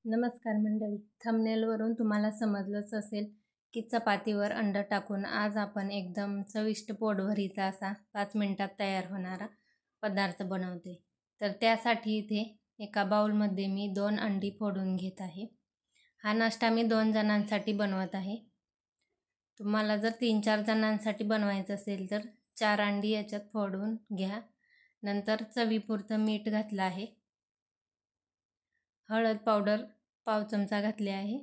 नमस्कार मंडळी. थंबनेलवरून तुम्हाला समजलंच असेल की चपातीवर अंड टाकून आज आपण एकदम चविष्ट पोटभरीचा असा 5 मिनिटात तयार होणारा पदार्थ बनवते. तर त्यासाठी इथे एका बाउलमध्ये मी 2 अंडी फोडून घेत आहे. हा नाश्ता मी 2 जणांसाठी बनवत आहे. तुम्हाला जर 3-4 जणांसाठी बनवायचं असेल तर 4 अंडी याच्यात फोडून घ्या. नंतर चवीपुरतं मीठ घातलं आहे. हळद पावडर पाव चमचा घातली आहे.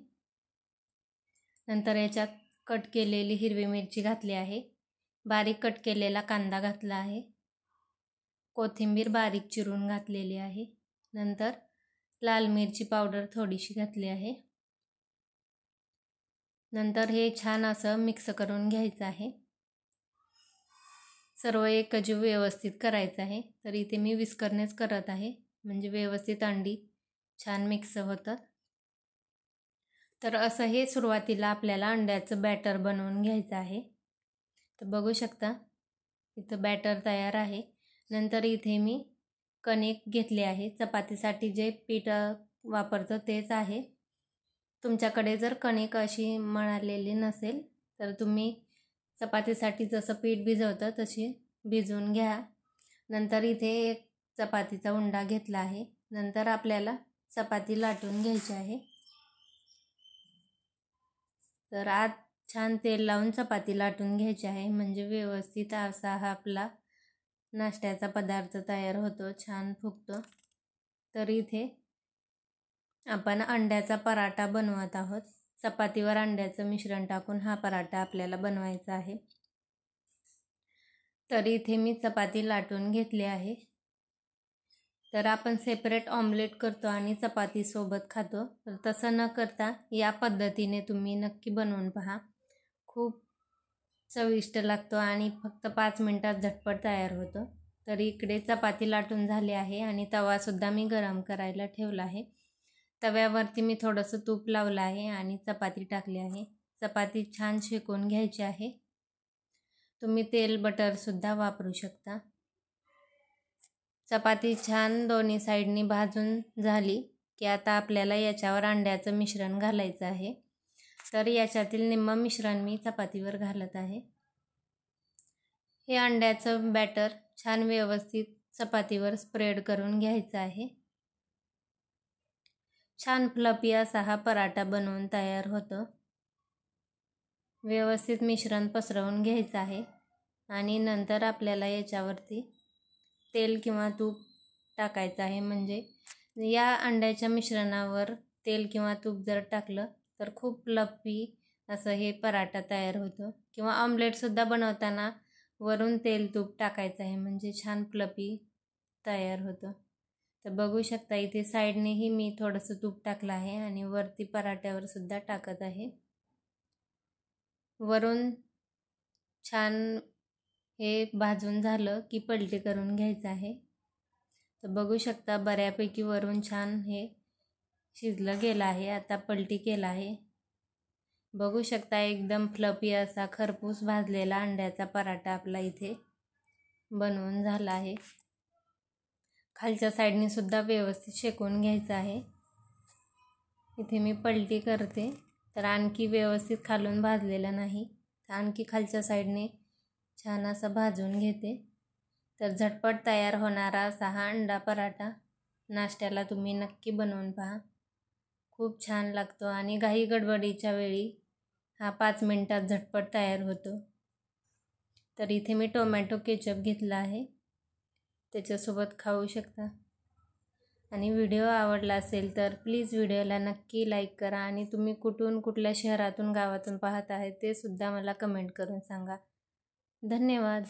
नंतर याच्यात कट केलेली हिरवी मिरची घातली आहे. बारीक कट केलेला कांदा घातला आहे. कोथिंबीर बारीक चिरून घातलेली आहे. नंतर लाल मिरची पावडर थोडीशी घातली आहे. नंतर हे छान असं मिक्स करून घ्यायचं आहे. सर्व एकजीव व्यवस्थित करायचं आहे. तर इथे मी विस्करनेच करत आहे म्हणजे व्यवस्थित अंडी छान मिक्स होतात. तर असं हे सुरुवातीला आपल्याला अंड्याचं बॅटर बनवून घ्यायचं आहे. तर बघू शकता इथं बॅटर तयार आहे. नंतर इथे मी कणिक घेतले आहे. चपातीसाठी जे पीठ वापरतो तेच आहे. तुमच्याकडे जर कणिक अशी मळलेली नसेल तर तुम्ही चपातीसाठी जसं पीठ भिजवतं तशी भिजवून घ्या. नंतर इथे एक चपातीचा उंडा घेतला आहे. नंतर आपल्याला चपाती लाटून घ्यायची आहे. तर आज छान तेल लावून चपाती लाटून घ्यायची आहे म्हणजे व्यवस्थित असा हा आपला नाश्त्याचा पदार्थ तयार होतो, छान फुगतो. तर इथे आपण अंड्याचा पराठा बनवत आहोत. चपातीवर अंड्याचं मिश्रण टाकून हा पराठा आपल्याला बनवायचा आहे. तर इथे मी चपाती लाटून घेतली आहे. तर आपण सेपरेट ऑमलेट करतो आणि चपाती सोबत खातो. तर तसं न करता या पद्धतीने तुम्ही नक्की बनवून पहा. खूप चविष्ट लागतो आणि फक्त 5 मिनिटात झटपट तयार होतो. तर इकडे चपाती लाटून झाली आहे आणि तवासुद्धा मी गरम करायला ठेवला आहे. तव्यावरती मी थोडंसं तूप लावलं आहे आणि चपाती टाकली आहे. चपाती छान शेकून घ्यायची आहे. तुम्ही तेल बटरसुद्धा वापरू शकता. चपाती छान दोन्ही साईडनी भाजून झाली की आता आपल्याला याच्यावर अंड्याचं मिश्रण घालायचं आहे. तर याच्यातील निम्म मिश्रण मी चपातीवर घालत आहे. हे अंड्याचं बॅटर छान व्यवस्थित चपातीवर स्प्रेड करून घ्यायचं आहे. छान फ्लफी असा हा पराठा बनवून तयार होतो. व्यवस्थित मिश्रण पसरवून घ्यायचं आहे आणि नंतर आपल्याला याच्यावरती तेल किंवा तूप टाकायचं आहे. म्हणजे या अंड्याच्या मिश्रणावर तेल किंवा तूप जर टाकलं तर खूप फ्लफी असं हे पराठा तयार होतं. किंवा ऑमलेटसुद्धा बनवताना वरून तेल तूप टाकायचं आहे म्हणजे छान फ्लफी तयार होतं. तर बघू शकता इथे साईडनेही मी थोडंसं तूप टाकलं आहे आणि वरती पराठ्यावर सुद्धा टाकत आहे. वरून छान हे भाजून झालं की पलटी करून घ्यायचं आहे. तर बघू शकता बऱ्यापैकी वरून छान हे शिजलं गेलं आहे. आता पलटी केला आहे. बघू शकता एकदम फ्लफी असा खरपूस भाजलेला अंड्याचा पराठा आपला इथे बनवून झाला आहे. खालच्या साईडने सुद्धा व्यवस्थित शेकून घ्यायचं आहे. इथे मी पलटी करते तर आणखी व्यवस्थित खालून भाजलेला नाही, तर आणखी खालच्या साईडने छान असं भाजून घेते. तर झटपट तयार होणारा असा हा अंडा पराठा नाश्त्याला तुम्ही नक्की बनवून पहा. खूप छान लागतो आणि घाई गडबडीच्या वेळी हा 5 मिनिटात झटपट तयार होतो. तर इथे मी टोमॅटो केचप घेतला आहे, त्याच्यासोबत खाऊ शकता. आणि व्हिडिओ आवडला असेल तर प्लीज व्हिडिओला नक्की लाईक करा आणि तुम्ही कुठल्या शहरातून गावातून पाहत आहे ते सुद्धा मला कमेंट करून सांगा. धन्यवाद.